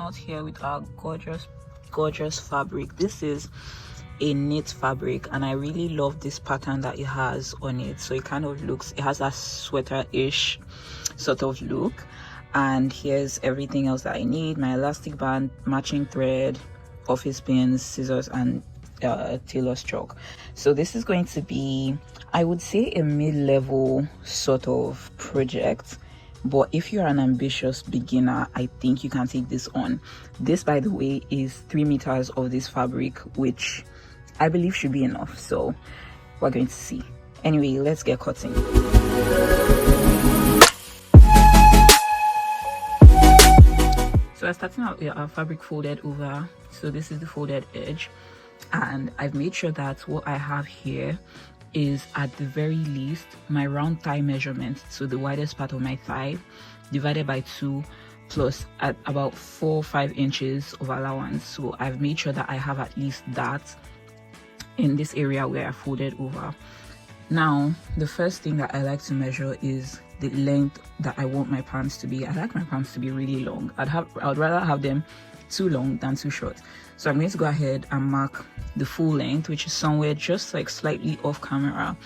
out here with our gorgeous fabric. This is a knit fabric, and I really love this pattern that it has on it. So it kind of looks, it has a sweater-ish sort of look. And here's everything else that I need: my elastic band, matching thread, office pins, scissors, and tailor's chalk. So this is going to be, I would say, a mid-level sort of project, but if you're an ambitious beginner, I think you can take this on. This, by the way, is 3 meters of this fabric, which I believe should be enough. So we're going to see. Anyway, let's get cutting. So we're starting out with our fabric folded over. So this is the folded edge, and I've made sure that what I have here is at the very least my round thigh measurement, so the widest part of my thigh, divided by 2, plus at about 4 or 5 inches of allowance. So I've made sure that I have at least that in this area where I folded over. Now the first thing that I like to measure is the length that I want my pants to be. I like my pants to be really long. I'd rather have them too long than too short. So I'm going to go ahead and mark the full length, which is somewhere just like slightly off camera.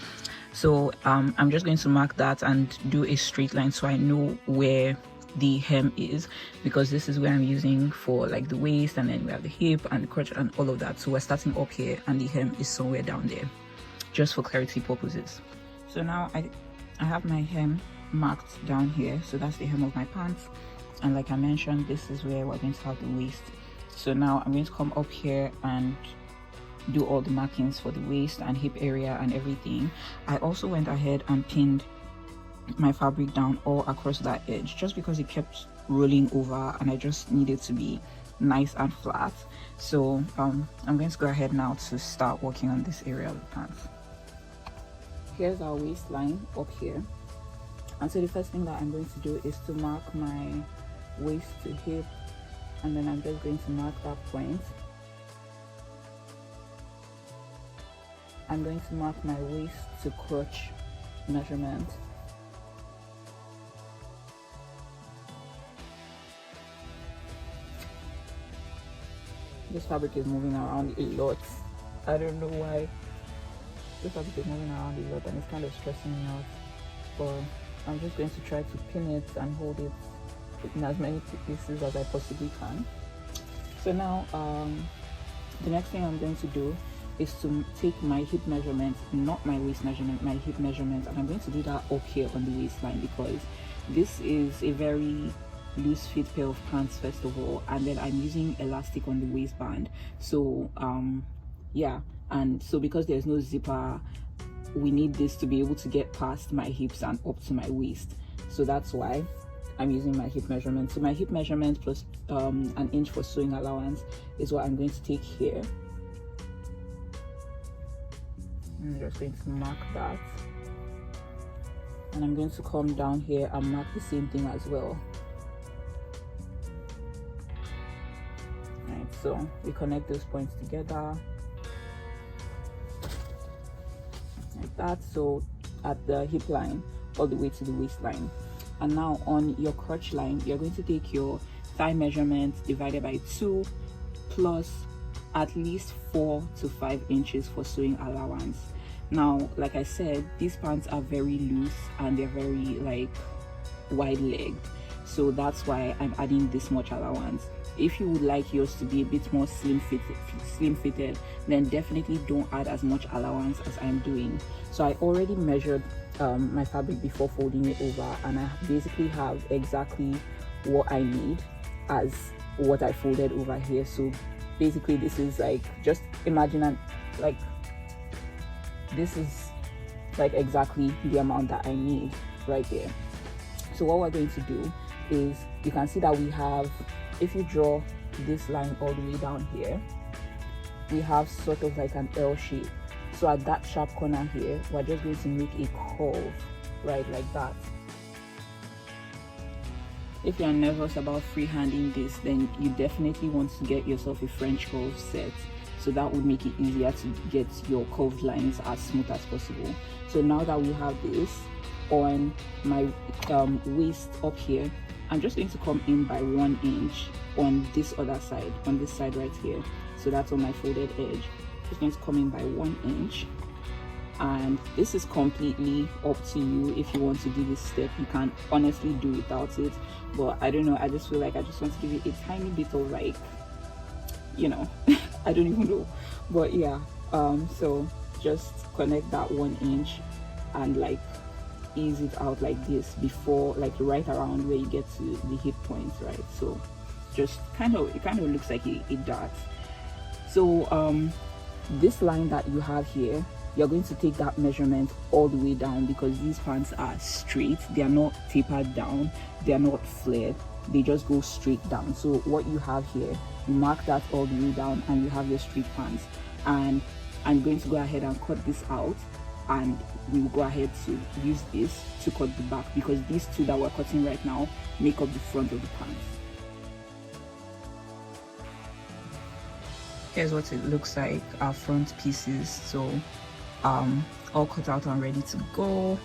So I'm just going to mark that and do a straight line so I know where the hem is, because this is where I'm using for like the waist, and then we have the hip and the crotch and all of that. So we're starting up here and the hem is somewhere down there, just for clarity purposes. So now I have my hem marked down here. So that's the hem of my pants, and like I mentioned, this is where we're going to have the waist. So now I'm going to come up here and do all the markings for the waist and hip area and everything. I also went ahead and pinned my fabric down all across that edge, just because it kept rolling over and I just needed to be nice and flat. So I'm going to go ahead now to start working on this area of the pants. Here's our waistline up here, and so the first thing that I'm going to do is to mark my waist to hip, and then I'm just going to mark that point. I'm going to mark my waist to crotch measurement. This fabric is moving around a lot. I don't know why. This fabric is moving around a lot and it's kind of stressing me out. But I'm just going to try to pin it and hold it in as many pieces as I possibly can. So now the next thing I'm going to do is to take my hip measurement, not my waist measurement, my hip measurement, and I'm going to do that up here on the waistline, because this is a very loose fit pair of pants first of all, and then I'm using elastic on the waistband. So yeah, and so because there's no zipper, we need this to be able to get past my hips and up to my waist. So that's why I'm using my hip measurement. So my hip measurement plus an inch for sewing allowance is what I'm going to take here. I'm just going to mark that, and I'm going to come down here and mark the same thing as well. Right, so we connect those points together like that. So at the hip line all the way to the waistline, and now on your crotch line you're going to take your thigh measurement divided by 2 plus at least 4 to 5 inches for sewing allowance. Now, like I said, these pants are very loose and they're very like wide legged, so that's why I'm adding this much allowance. If you would like yours to be a bit more slim fitted, then definitely don't add as much allowance as I'm doing. So I already measured my fabric before folding it over, and I basically have exactly what I need as what I folded over here. So basically this is like, just imagine like this is like exactly the amount that I need right there. So what we're going to do is, you can see that we have, if you draw this line all the way down here, we have sort of like an L shape. So at that sharp corner here, we're just going to make a curve right like that. If you're nervous about freehanding this, then you definitely want to get yourself a French curve set, so that would make it easier to get your curved lines as smooth as possible. So now that we have this on my waist up here, I'm just going to come in by 1 inch on this other side, on this side right here. So that's on my folded edge. Just going to come in by 1 inch, and this is completely up to you. If you want to do this step, you can honestly do without it, but I don't know, I just feel like I just want to give it a tiny bit of, like, you know, I don't even know, but yeah. So just connect that 1 inch and like ease it out like this before, like right around where you get to the hip point, right? So just it kind of looks like a dart. So this line that you have here, you're going to take that measurement all the way down, because these pants are straight, they are not tapered down, they are not flared, they just go straight down. So what you have here, you mark that all the way down and you have your straight pants. And I'm going to go ahead and cut this out, and we will go ahead to use this to cut the back, because these two that we're cutting right now make up the front of the pants. Here's what it looks like, our front pieces. So all cut out and ready to go.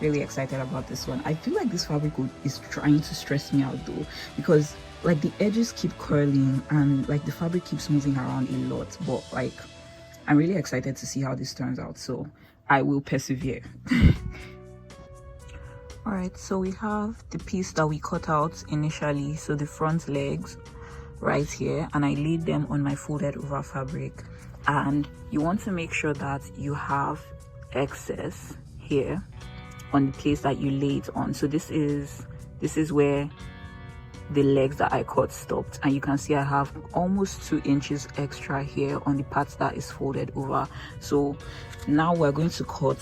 Really excited about this one. I feel like this fabric is trying to stress me out though, because like the edges keep curling and like the fabric keeps moving around a lot, but like I'm really excited to see how this turns out, so I will persevere. All right, so we have the piece that we cut out initially, so the front legs right here, and I laid them on my folded over fabric. And you want to make sure that you have excess here on the place that you lay it on. So this is where the legs that I cut stopped, and you can see I have almost 2 inches extra here on the part that is folded over. So now we're going to cut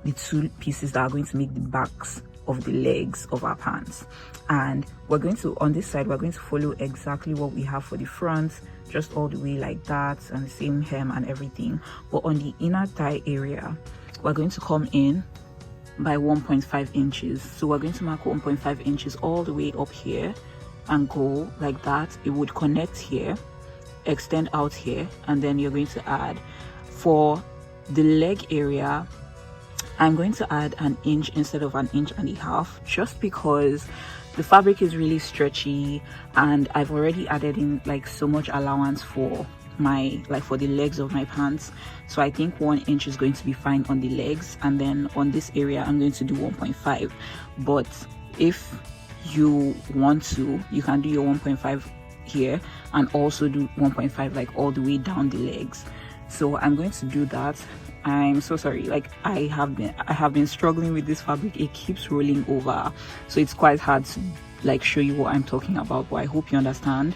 the 2 pieces that are going to make the backs of the legs of our pants, and we're going to, on this side, we're going to follow exactly what we have for the front, just all the way like that, and the same hem and everything. But on the inner thigh area, we're going to come in by 1.5 inches. So we're going to mark 1.5 inches all the way up here and go like that. It would connect here, extend out here, and then you're going to add, for the leg area, I'm going to add 1 inch instead of 1.5 inches, just because the fabric is really stretchy and I've already added in like so much allowance for my, like for the legs of my pants. So I think 1 inch is going to be fine on the legs, and then on this area I'm going to do 1.5. But if you want to, you can do your 1.5 here and also do 1.5 like all the way down the legs. So I'm going to do that. I'm so sorry, like I have been struggling with this fabric. It keeps rolling over, so it's quite hard to like show you what I'm talking about, but I hope you understand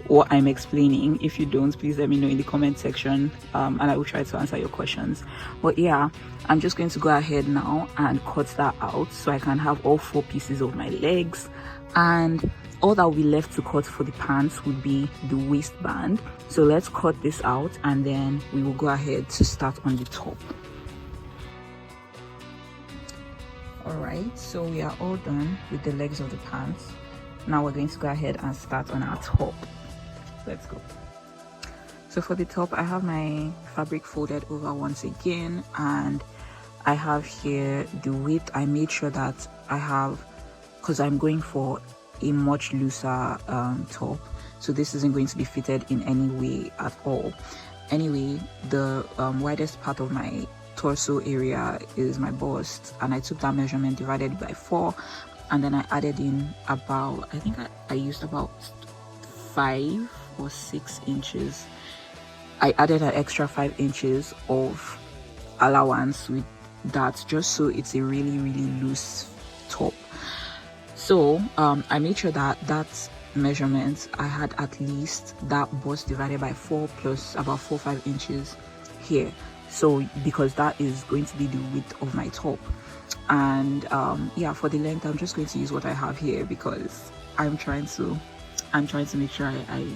what I'm explaining. If you don't, please let me know in the comment section, and I will try to answer your questions. But yeah, I'm just going to go ahead now and cut that out so I can have all 4 pieces of my legs, and all that will be left to cut for the pants would be the waistband. So let's cut this out and then we will go ahead to start on the top. All right, so we are all done with the legs of the pants. Now we're going to go ahead and start on our top. Let's go. So for the top, I have my fabric folded over once again, and I have here the width. I made sure that I have, because I'm going for a much looser top, so this isn't going to be fitted in any way at all. Anyway, the widest part of my torso area is my bust, and I took that measurement, divided by 4, and then I added in about, I think I used about 5 or 6 inches. I added an extra 5 inches of allowance with that, just so it's a really loose top. So I made sure that measurement, I had at least that bust divided by 4 plus about 4-5 inches here, so because that is going to be the width of my top. And yeah, for the length, I'm just going to use what I have here, because I'm trying to make sure I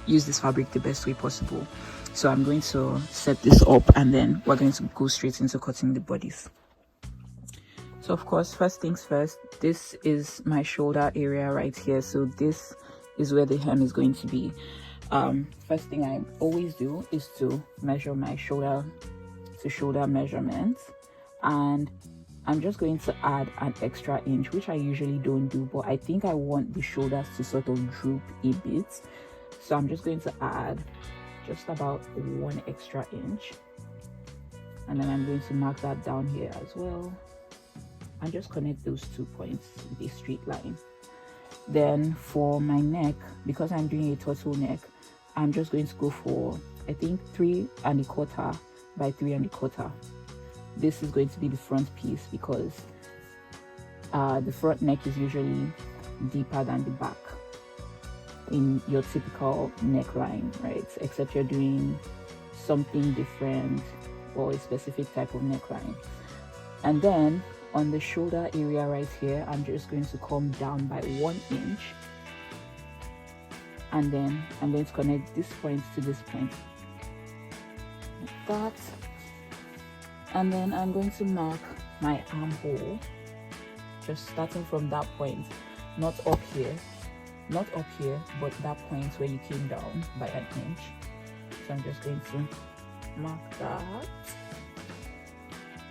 use this fabric the best way possible. So I'm going to set this up, and then we're going to go straight into cutting the bodice. So of course, first things first, this is my shoulder area right here. So this is where the hem is going to be. First thing I always do is to measure my shoulder to shoulder measurements, and I'm just going to add an extra inch, which I usually don't do, but I think I want the shoulders to sort of droop a bit. So I'm just going to add just about 1 extra inch. And then I'm going to mark that down here as well. And just connect those 2 points with a straight line. Then for my neck, because I'm doing a turtleneck, I'm just going to go for, I think, 3 1/4 by 3 1/4. This is going to be the front piece because the front neck is usually deeper than the back in your typical neckline, right? Except you're doing something different or a specific type of neckline. And then on the shoulder area right here, I'm just going to come down by 1 inch, and then I'm going to connect this point to this point like that. And then I'm going to mark my armhole, just starting from that point, not up here, but that point where you came down by 1 inch. So I'm just going to mark that,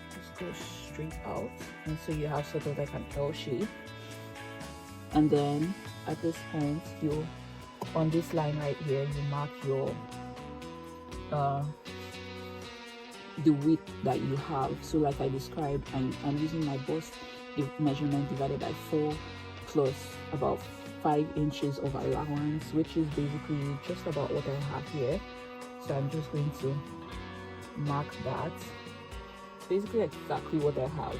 just go straight out, and so you have sort of like an L shape. And then at this point, you, on this line right here, you mark your the width that you have. So like I described, I'm using my bust measurement divided by 4 plus about 5 inches of allowance, which is basically just about what I have here. So I'm just going to mark that, basically exactly what I have.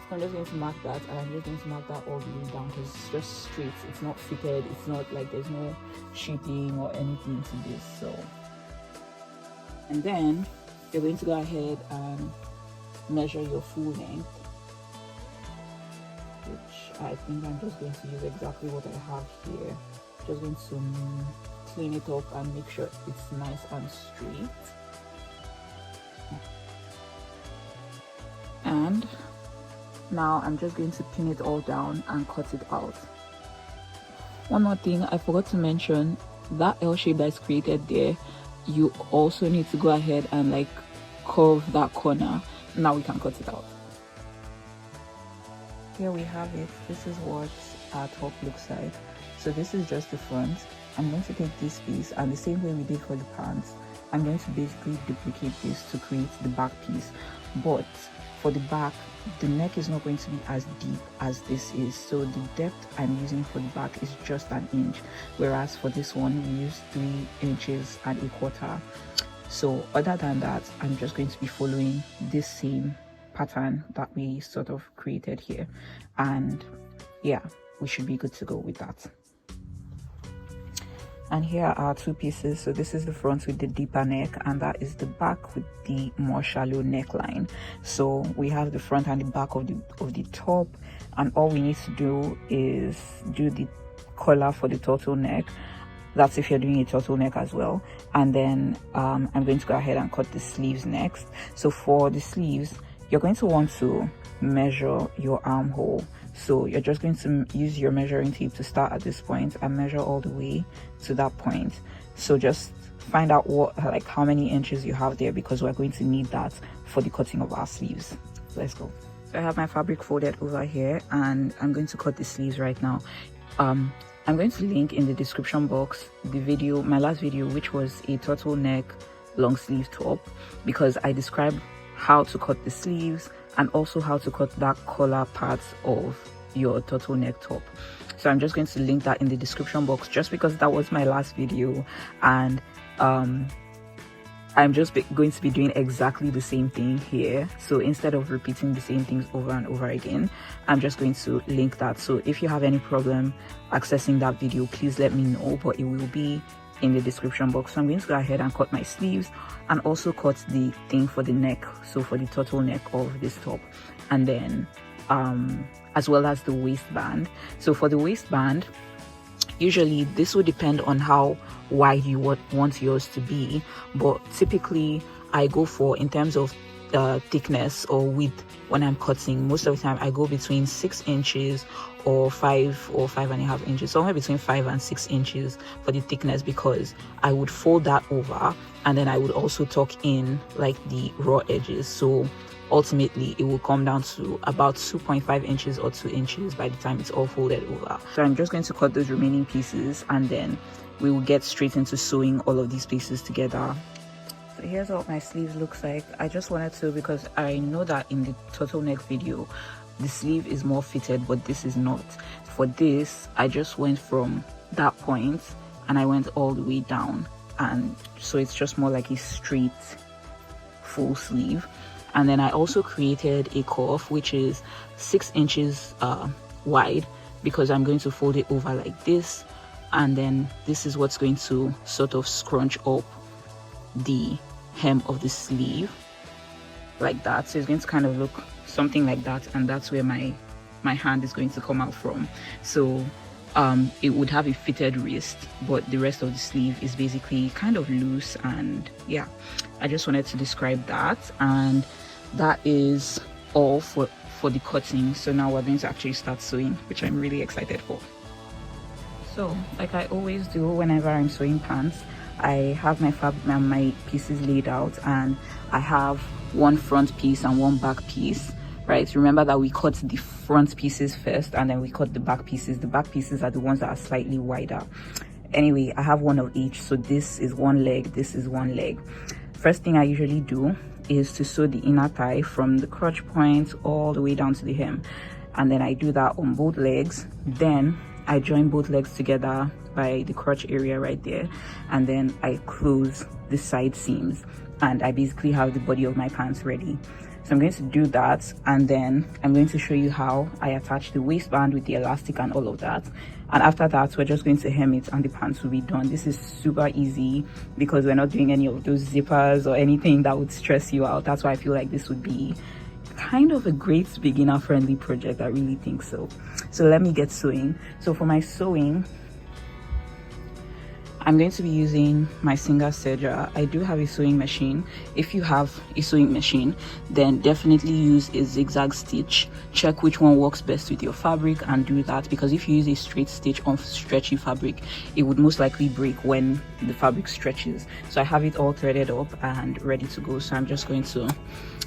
So I'm just going to mark that, and I'm just going to mark that all the way down because it's just straight, it's not fitted, it's not like there's no shaping or anything to this. So, and then you're going to go ahead and measure your full length, which I think I'm just going to use exactly what I have here. Just going to clean it up and make sure it's nice and straight. And now I'm just going to pin it all down and cut it out. One more thing I forgot to mention, that L shape that's created there, you also need to go ahead and like curve that corner. Now we can cut it out. Here we have it. This is what our top looks like. So this is just the front. I'm going to take this piece, and the same way we did for the pants, I'm going to basically duplicate this to create the back piece. But for the back, the neck is not going to be as deep as this is, so the depth I'm using for the back is just 1 inch, whereas for this one we use 3 inches and 1/4. So other than that, I'm just going to be following this same pattern that we sort of created here, and yeah, we should be good to go with that. And here are our 2 pieces. So this is the front with the deeper neck, and that is the back with the more shallow neckline. So we have the front and the back of the top, and all we need to do is do the collar for the turtleneck. That's if you're doing a turtleneck as well. And then I'm going to go ahead and cut the sleeves next. So for the sleeves, you're going to want to measure your armhole. So you're just going to use your measuring tape to start at this point and measure all the way to that point. So just find out what, like, how many inches you have there, because we're going to need that for the cutting of our sleeves. Let's go. So I have my fabric folded over here, and I'm going to cut the sleeves right now. I'm going to link in the description box the video, my last video, which was a turtleneck long sleeve top, because I described how to cut the sleeves and also how to cut that collar part of your turtleneck top. So I'm just going to link that in the description box, just because that was my last video, and I'm just going to be doing exactly the same thing here. So instead of repeating the same things over and over again, I'm just going to link that. So if you have any problem accessing that video, please let me know, but it will be in the description box. So I'm going to go ahead and cut my sleeves and also cut the thing for the neck, so for the turtleneck of this top, and then as well as the waistband. So for the waistband, usually this will depend on how wide you want yours to be, but typically I go for, in terms of thickness or width when I'm cutting. Most of the time I go between 6 inches or 5.5 inches, somewhere between 5 and 6 inches for the thickness, because I would fold that over and then I would also tuck in like the raw edges, so ultimately it will come down to about 2.5 inches or 2 inches by the time it's all folded over. So I'm just going to cut those remaining pieces and then we will get straight into sewing all of these pieces together. So here's what my sleeves looks like. I just wanted to, because I know that in the turtleneck video the sleeve is more fitted, but this is not. For this I just went from that point and I went all the way down, and so it's just more like a straight full sleeve. And then I also created a cuff which is 6 inches wide, because I'm going to fold it over like this, and then this is what's going to sort of scrunch up the hem of the sleeve like that. So it's going to kind of look something like that, and that's where my hand is going to come out from. So it would have a fitted wrist, but the rest of the sleeve is basically kind of loose. And yeah, I just wanted to describe that, and that is all for the cutting. So now we're going to actually start sewing, which I'm really excited for. So like I always do whenever I'm sewing pants, I have my pieces laid out, and I have one front piece and one back piece, right? Remember that we cut the front pieces first and then we cut the back pieces. The back pieces are the ones that are slightly wider. Anyway, I have one of each, so this is one leg, this is one leg. First thing I usually do is to sew the inner thigh from the crotch point all the way down to the hem, and then I do that on both legs. Then I join both legs together by the crotch area right there, and then I close the side seams, and I basically have the body of my pants ready. So I'm going to do that, and then I'm going to show you how I attach the waistband with the elastic and all of that. And after that, we're just going to hem it and the pants will be done. This is super easy because we're not doing any of those zippers or anything that would stress you out. That's why I feel like this would be kind of a great beginner friendly project. I really think so. So let me get sewing. So for my sewing, I'm going to be using my Singer serger. I do have a sewing machine. If you have a sewing machine, then definitely use a zigzag stitch. Check which one works best with your fabric and do that, because if you use a straight stitch on stretchy fabric, it would most likely break when the fabric stretches. So I have it all threaded up and ready to go. So I'm just going to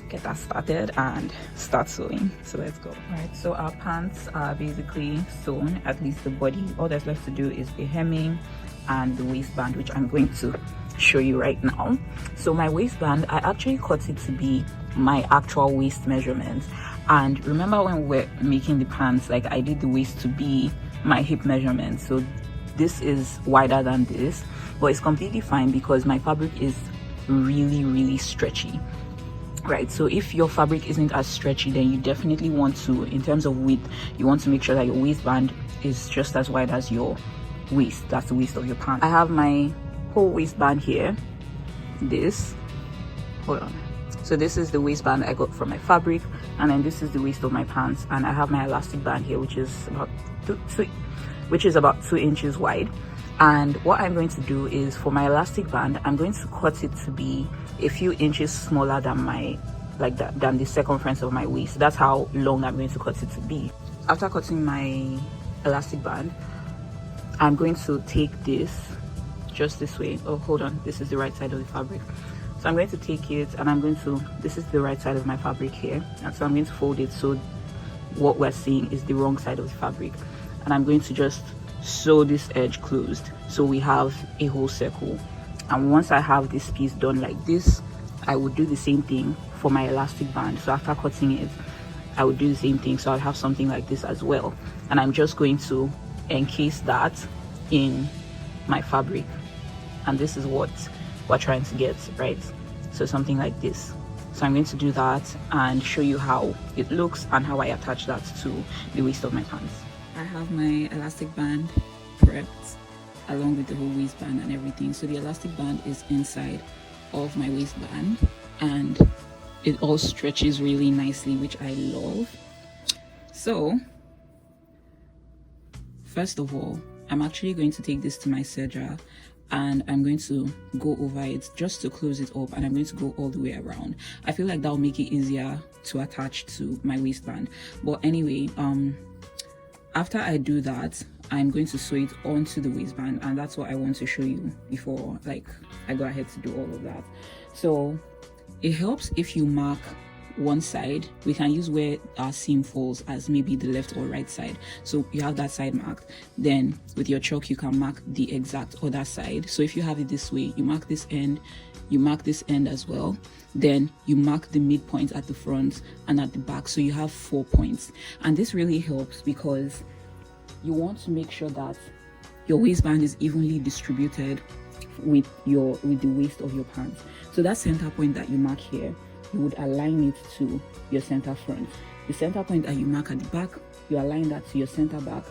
get that started and start sewing. So let's go. All right, so our pants are basically sewn, at least the body. All that's left to do is the hemming and the waistband, which I'm going to show you right now. So my waistband, I actually cut it to be my actual waist measurement. And remember when we were making the pants, like I did the waist to be my hip measurement. So this is wider than this, but it's completely fine because my fabric is really stretchy, right? So if your fabric isn't as stretchy, then you definitely want to, in terms of width, you want to make sure that your waistband is just as wide as your waist. That's the waist of your pants. I have my whole waistband here. Hold on. So this is the waistband I got from my fabric, and then this is the waist of my pants, and I have my elastic band here, which is about 2 inches wide. And what I'm going to do is, for my elastic band, I'm going to cut it to be a few inches smaller than than the circumference of my waist. That's how long I'm going to cut it to be. After cutting my elastic band, I'm going to take this just this way. Oh, hold on, this is the right side of the fabric. So I'm going to take it and this is the right side of my fabric here, and so I'm going to fold it so what we're seeing is the wrong side of the fabric, and I'm going to just sew this edge closed so we have a whole circle. And once I have this piece done like this, I would do the same thing for my elastic band. So after cutting it, I would do the same thing, so I'll have something like this as well, and I'm just going to encase that in my fabric, and this is what we're trying to get, right? So something like this. So I'm going to do that and show you how it looks and how I attach that to the waist of my pants. I have my elastic band prepped along with the whole waistband and everything. So the elastic band is inside of my waistband and it all stretches really nicely, which I love. So first of all, I'm actually going to take this to my serger and I'm going to go over it just to close it up, and I'm going to go all the way around. I feel like that will make it easier to attach to my waistband. But anyway, after I do that, I'm going to sew it onto the waistband, and that's what I want to show you before like I go ahead to do all of that. So it helps if you mark one side. We can use where our seam falls as maybe the left or right side, so you have that side marked. Then with your chalk you can mark the exact other side. So if you have it this way, you mark this end, you mark this end as well, then you mark the midpoint at the front and at the back, so you have 4 points. And this really helps because you want to make sure that your waistband is evenly distributed with the waist of your pants. So that center point that you mark here, you would align it to your center front. The center point that you mark at the back, you align that to your center back,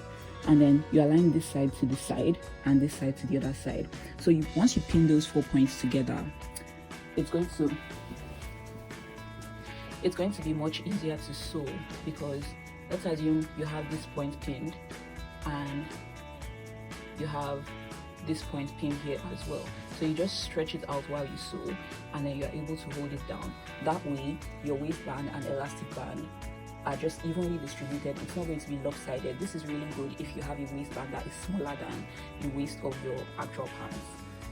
and then you align this side to the side and this side to the other side. So once you pin those 4 points together, it's going to be much easier to sew, because let's assume you have this point pinned and you have this point pinned here as well. So you just stretch it out while you sew, and then you're able to hold it down. That way your waistband and elastic band are just evenly distributed. It's not going to be lopsided. This is really good if you have a waistband that is smaller than the waist of your actual pants.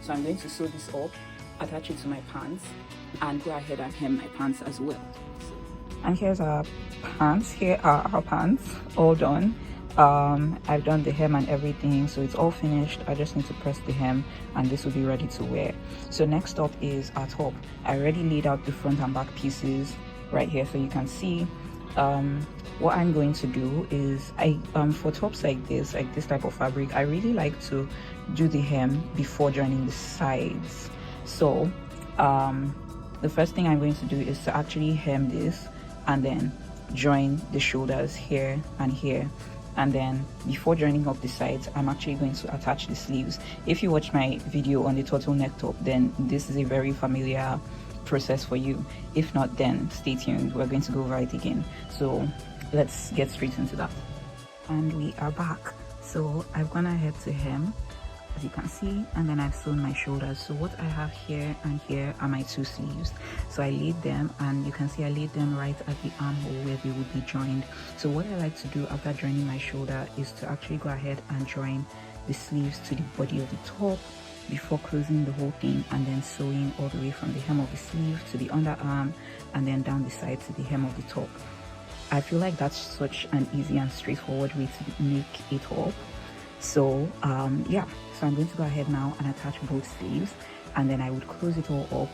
So I'm going to sew this up, attach it to my pants, and go ahead and hem my pants as well. And here's our pants. Here are our pants all done. I've done the hem and everything, so it's all finished. I just need to press the hem and this will be ready to wear. So next up is our top. I already laid out the front and back pieces right here, so you can see. What I'm going to do is for tops like this type of fabric, I really like to do the hem before joining the sides. So the first thing I'm going to do is to actually hem this and then join the shoulders here and here. And then before joining up the sides, I'm actually going to attach the sleeves. If you watch my video on the turtleneck top, then this is a very familiar process for you. If not, then stay tuned, we're going to go over it again. So let's get straight into that. And we are back. So I've gone ahead to hem, as you can see, and then I've sewn my shoulders. So what I have here and here are my two sleeves. So I laid them, and you can see I laid them right at the armhole where they would be joined. So what I like to do after joining my shoulder is to actually go ahead and join the sleeves to the body of the top before closing the whole thing, and then sewing all the way from the hem of the sleeve to the underarm and then down the side to the hem of the top. I feel like that's such an easy and straightforward way to make it up. So yeah, so I'm going to go ahead now and attach both sleeves, and then I would close it all up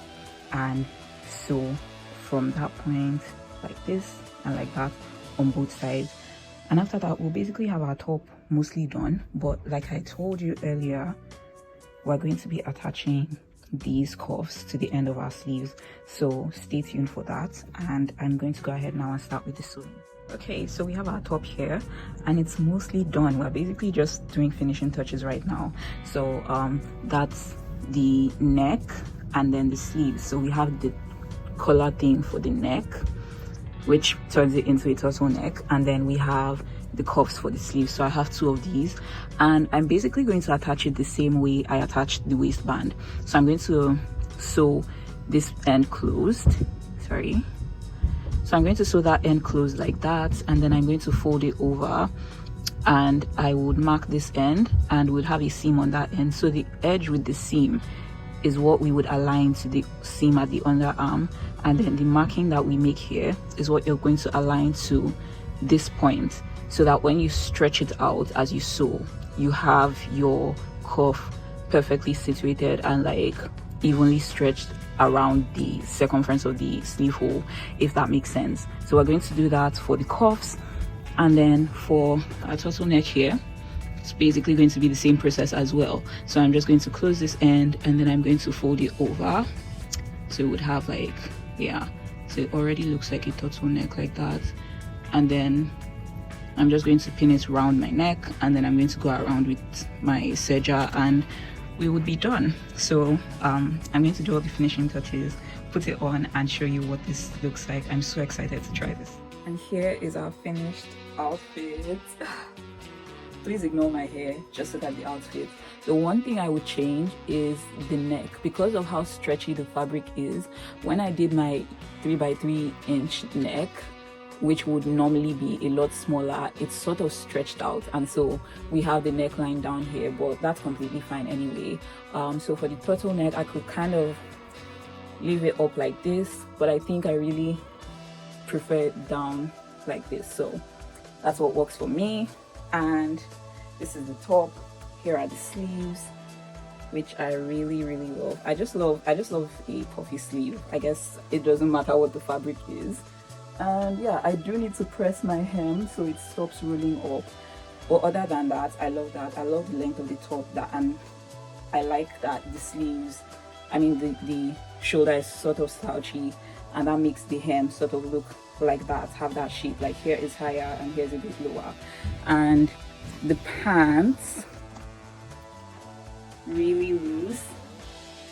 and sew from that point like this and like that on both sides. And after that, we'll basically have our top mostly done. But like I told you earlier, we're going to be attaching these cuffs to the end of our sleeves, so stay tuned for that. And I'm going to go ahead now and start with the sewing. Okay, so we have our top here and it's mostly done. We're basically just doing finishing touches right now. So that's the neck and then the sleeves. So we have the collar thing for the neck, which turns it into a turtleneck, and then we have the cuffs for the sleeves. So I have two of these, and I'm basically going to attach it the same way I attached the waistband. So I'm going to sew this end closed, so I'm going to sew that end closed like that, and then I'm going to fold it over, and I would mark this end and we'll have a seam on that end. So the edge with the seam is what we would align to the seam at the underarm, and then the marking that we make here is what you're going to align to this point, so that when you stretch it out as you sew, you have your cuff perfectly situated and like evenly stretched around the circumference of the sleeve hole, if that makes sense. So we're going to do that for the cuffs, and then for our turtleneck here, it's basically going to be the same process as well. So I'm just going to close this end, and then I'm going to fold it over, so it would have like, yeah, so it already looks like a turtleneck like that. And then I'm just going to pin it around my neck, and then I'm going to go around with my serger and we would be done. So I'm going to do all the finishing touches, put it on, and show you what this looks like. I'm so excited to try this. And here is our finished outfit. please ignore my hair, just look at the outfit. The one thing I would change is the neck, because of how stretchy the fabric is. When I did my 3x3 inch neck, which would normally be a lot smaller, it's sort of stretched out, and so we have the neckline down here, but that's completely fine anyway. So for the turtleneck, I could kind of leave it up like this, but I think I really prefer it down like this, so that's what works for me. And this is the top. Here are the sleeves, which I really love. I just love a puffy sleeve. I guess it doesn't matter what the fabric is. And yeah, I do need to press my hem so it stops rolling up, but other than that, I love that. I love the length of the top, and I like that the sleeves, I mean the shoulder is sort of slouchy, and that makes the hem sort of look like that, have that shape, like here is higher and here's a bit lower. And the pants, really loose,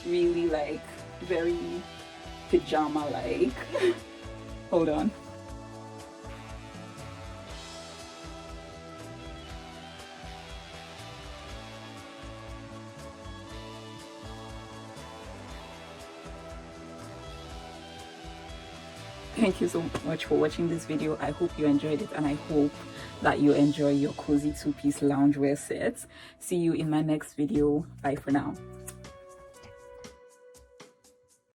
really like very pajama like. Hold on. Thank you so much for watching this video. I hope you enjoyed it, and I hope that you enjoy your cozy two-piece loungewear sets. See you in my next video. Bye for now.